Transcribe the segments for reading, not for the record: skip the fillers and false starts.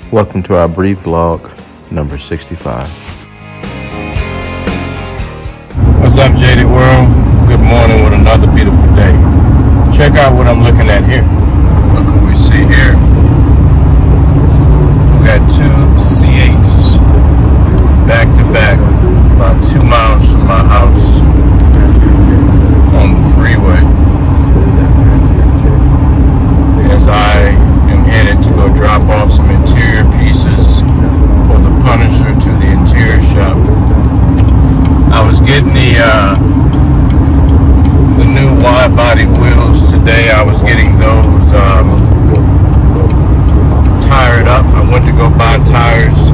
Welcome to our brief vlog number 65. What's up, Jaded World? Good morning with another beautiful day. Check out what I'm looking at here. What can we see here? We got two C8s back to back, about 2 miles from my house on the freeway. As I am headed to go drop off some interior pieces for the Punisher to the interior shop. I was getting the new wide body wheels today. I was getting those tired up. I went to go buy tires.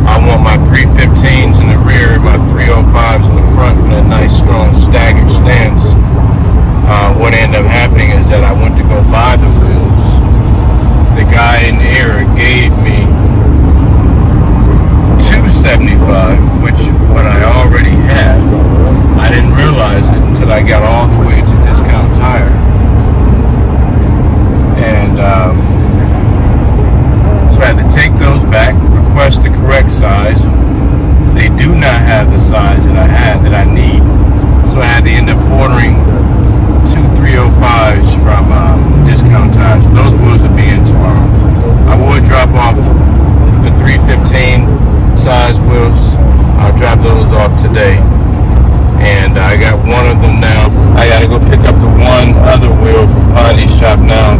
I want my 315s in the rear, my 305s in the front, and a nice strong staggered stance. What ended up happening is that I went to go buy the wheels. The guy in the area gave me $275, which what I already had. I didn't realize it until I got all the way to Discount Tire. And so I had to take those back, request the correct size. They do not have the size that I had that I need. So I had to end up ordering two 305s from Discount Tires. Those wheels will be in tomorrow. I would drop off the 315 size wheels. I'll drop those off today. And I got one of them now. I gotta go pick up the one other wheel from Pondy's shop now,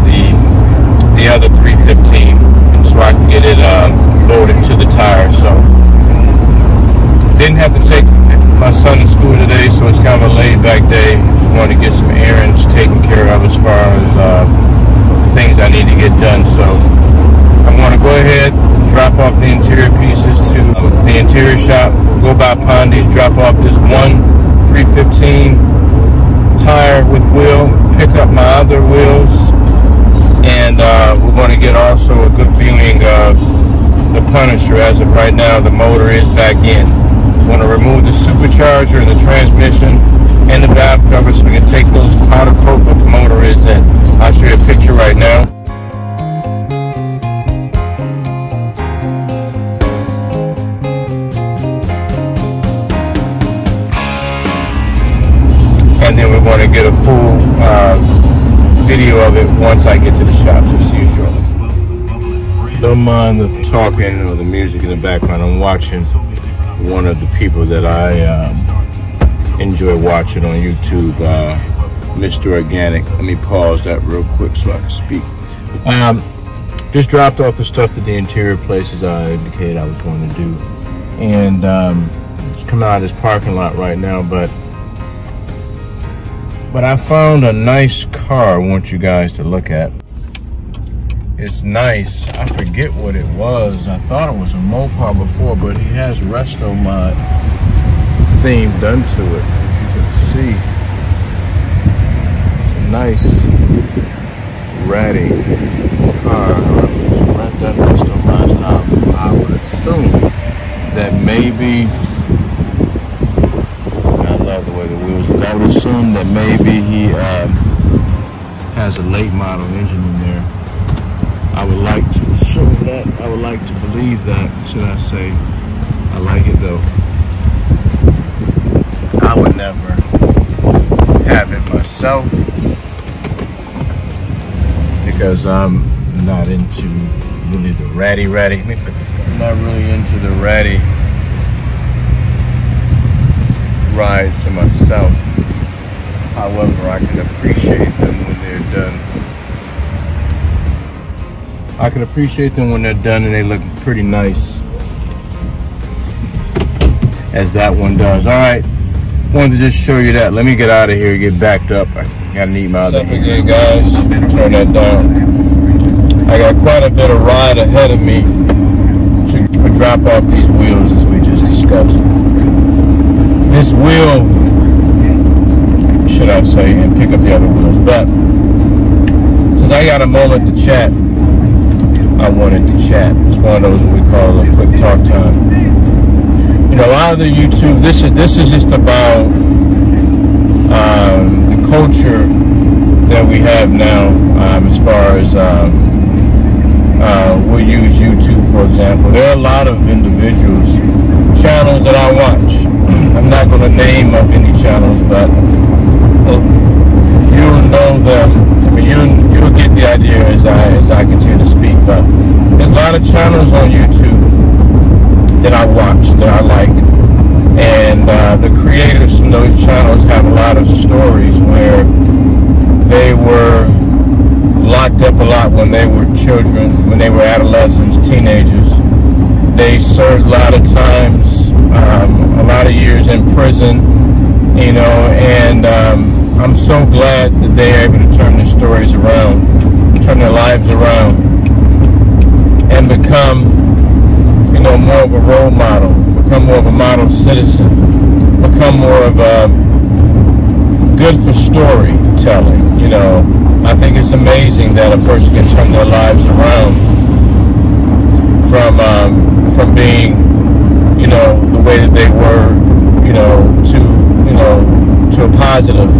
the other 315, so I can get it loaded to the tire. So didn't have to take my son to school today, so it's kind of a laid back day. Just wanted to get some errands taken care of as far as things I need to get done. So I'm going to go ahead, drop off the interior pieces to the interior shop, go by Pondy's, drop off this one 315 tire with wheel, pick up my other wheels, and we're going to get also a good viewing of the Punisher. As of right now, the motor is back in. Want to remove the supercharger and the transmission and the valve cover so we can take those powder coat what the motor is in. I'll show you a picture right now. And then we're going to get a full video of it once I get to the shop. So see you shortly. Don't mind the talking or the music in the background. I'm watching one of the people that I enjoy watching on YouTube, Mr. Organic. Let me pause that real quick so I can speak. Just dropped off the stuff to the interior places I indicated I was going to do. And it's coming out of this parking lot right now, but I found a nice car I want you guys to look at. It's nice. I forget what it was. I thought it was a Mopar before, but he has Resto Mod theme done to it. As you can see, it's a nice, ratty car. Right, that Resto Mod. I would assume that maybe, I love the way the wheels look. I would assume that maybe he has a late model engine in there. I would like to assume that. I would like to believe that, should I say. I like it though. I would never have it myself because I'm not into really the ratty. I'm not really into the ratty rides to myself. However, I can appreciate them when they're done. I can appreciate them when they're done and they look pretty nice, as that one does. All right, wanted to just show you that. Let me get out of here, get backed up. I gotta need my other hand. Again, guys, turn that down. I got quite a bit of ride ahead of me to drop off these wheels as we just discussed. This wheel, should I say, and pick up the other wheels. But since I got a moment to chat, I wanted to chat. It's one of those what we call a quick talk time. You know, a lot of the YouTube, this is just about the culture that we have now, as far as we'll use YouTube, for example. There are a lot of individuals, channels that I watch. I'm not going to name of any channels, but you'll know them. I mean, you'll get the idea as I continue to speak. But there's a lot of channels on YouTube that I watch, that I like, and the creators from those channels have a lot of stories where they were locked up a lot when they were children, when they were adolescents, teenagers. They served a lot of times, a lot of years in prison, you know, and I'm so glad that they are able to turn their stories around, turn their lives around, and become, you know, more of a role model, become more of a model citizen, become more of a good for storytelling, you know. I think it's amazing that a person can turn their lives around from being, you know, the way that they were, you know, to a positive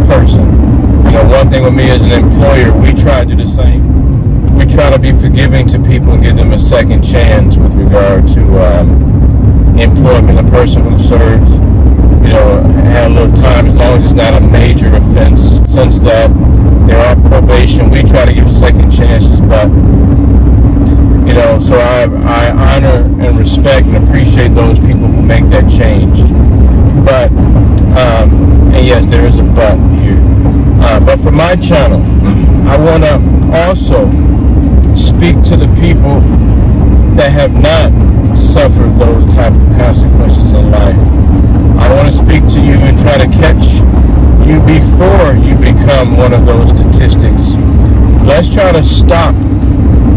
person. You know, one thing with me as an employer, we try to do the same. We try to be forgiving to people and give them a second chance with regard to employment. A person who served, you know, had a little time, as long as it's not a major offense. Since that there are probation, we try to give second chances, but you know, so I honor and respect and appreciate those people who make that change. But and yes, there is a but here. But for my channel, I want to also speak to the people that have not suffered those type of consequences in life. I want to speak to you and try to catch you before you become one of those statistics. Let's try to stop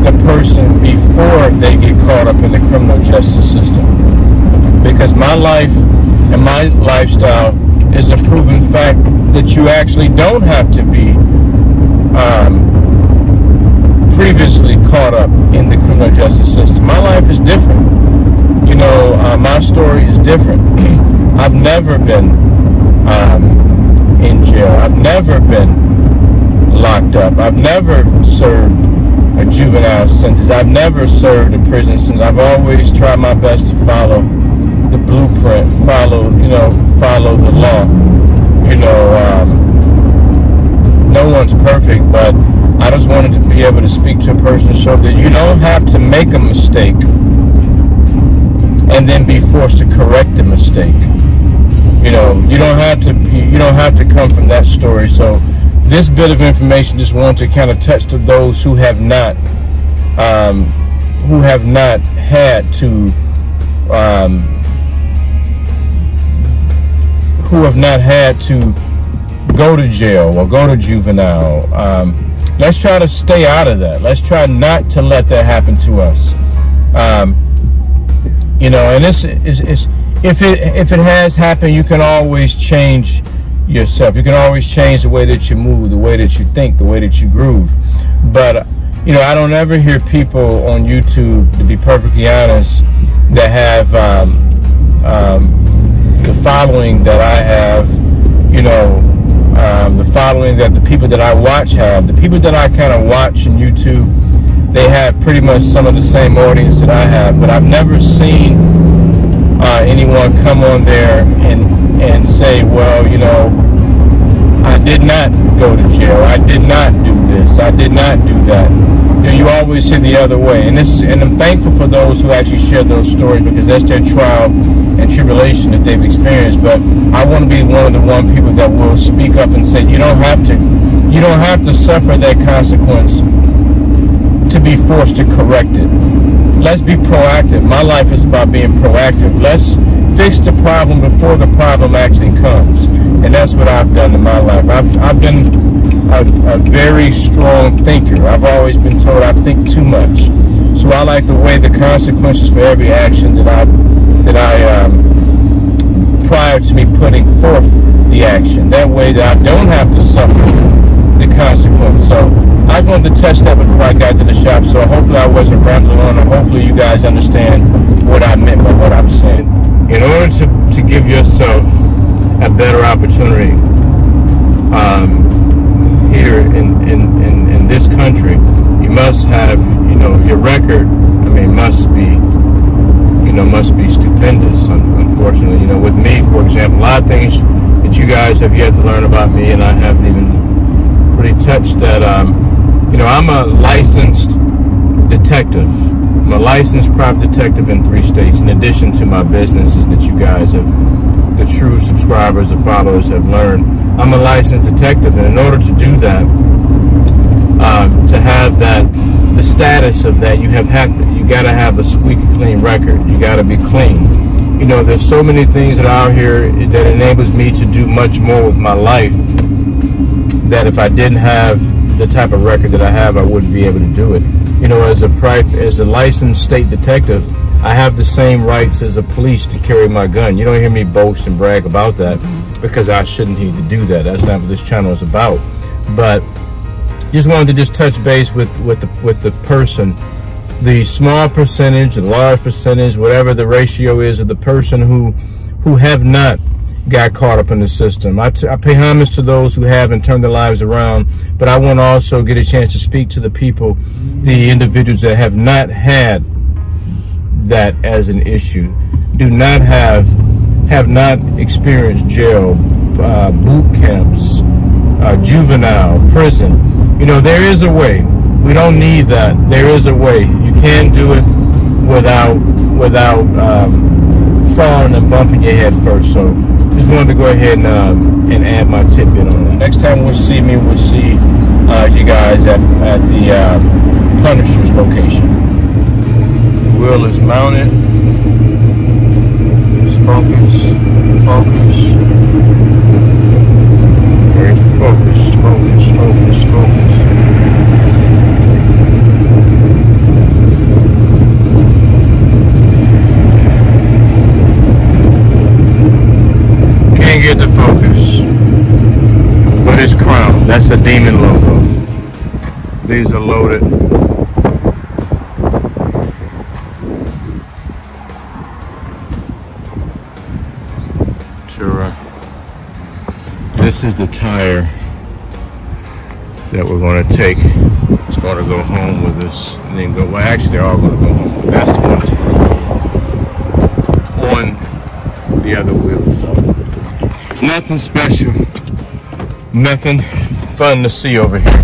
the person before they get caught up in the criminal justice system. Because my life and my lifestyle is a proven fact that you actually don't have to be previously caught up in the criminal justice system. My life is different. You know, my story is different. I've never been in jail. I've never been locked up. I've never served a juvenile sentence. I've never served a prison sentence. I've always tried my best to follow the blueprint, follow the law. You know, no one's perfect, but I just wanted to be able to speak to a person so that you don't have to make a mistake and then be forced to correct the mistake. You know, you don't have to come from that story. So this bit of information just wanted to kind of touch to those who have not had to go to jail or go to juvenile. Let's try to stay out of that. Let's try not to let that happen to us. You know, and this is if it has happened, you can always change yourself. You can always change the way that you move, the way that you think, the way that you groove. But you know, I don't ever hear people on YouTube, to be perfectly honest, that have the following that I have. You know, the following that the people that I watch have. The people that I kind of watch on YouTube, they have pretty much some of the same audience that I have. But I've never seen anyone come on there and say, well, you know, I did not go to jail. I did not do this. I did not do that. You know, you always hear the other way. And I'm thankful for those who actually share those stories, because that's their trial and tribulation that they've experienced. But I want to be one of the people that will speak up and say, you don't have to suffer that consequence to be forced to correct it. Let's be proactive. My life is about being proactive. Let's fix the problem before the problem actually comes. And that's what I've done in my life. I've been a very strong thinker. I've always been told I think too much. So I like to weigh the consequences for every action that I prior to me putting forth the action. That way that I don't have to suffer the consequence. So I just wanted to touch that before I got to the shop. So hopefully I wasn't rambling on, and hopefully you guys understand what I meant by what I'm saying. In order to give yourself a better opportunity here in this country, you must have, you know, your record, I mean, must be stupendous, unfortunately. You know, with me, for example, a lot of things that you guys have yet to learn about me, and I haven't even really touched that. You know, I'm a licensed detective. I'm a licensed private detective in 3 states, in addition to my businesses that you guys have, the true subscribers, the followers have learned. I'm a licensed detective, and in order to do that, to have that, the status of that, you got to have a squeaky clean record. You got to be clean. You know, there's so many things that are out here that enables me to do much more with my life, that if I didn't have the type of record that I have, I wouldn't be able to do it. You know, as a licensed state detective, I have the same rights as a police to carry my gun. You don't hear me boast and brag about that, because I shouldn't need to do that. That's not what this channel is about. But just wanted to just touch base with the person, the small percentage, the large percentage, whatever the ratio is of the person who have not got caught up in the system. I pay homage to those who have and turned their lives around, but I want to also get a chance to speak to the people, the individuals that have not had that as an issue, have not experienced jail, boot camps, juvenile, prison. You know, there is a way. We don't need that. There is a way. You can do it without falling and bumping your head first. So just wanted to go ahead and add my tidbit on that. Next time we'll see you guys at the Punisher's location. The wheel is mounted. Just focus. Where's the focus? Focus. Can't get the focus. But it's crown. That's a demon logo. These are loaded. This is the tire that we're going to take. It's going to go home with us, and then go. Well, actually, they're all going to go home. But that's the one that's going to go on the other wheel. So nothing special, nothing fun to see over here.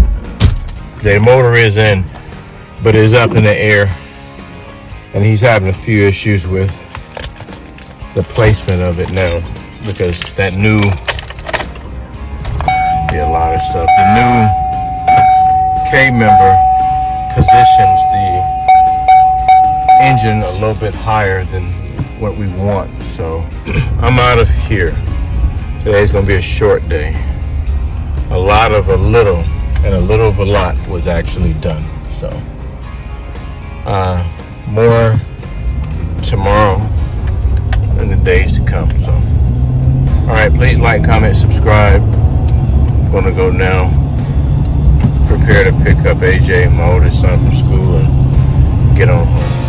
The motor is in, but it's up in the air, and he's having a few issues with the placement of it now, because that new. A lot of stuff. The new K member positions the engine a little bit higher than what we want. So I'm out of here. Today's gonna be a short day. A lot of a little and a little of a lot was actually done. So more tomorrow and the days to come. So all right, please like, comment, subscribe. Gonna go now, prepare to pick up AJ, my oldest son, from school, and get on home.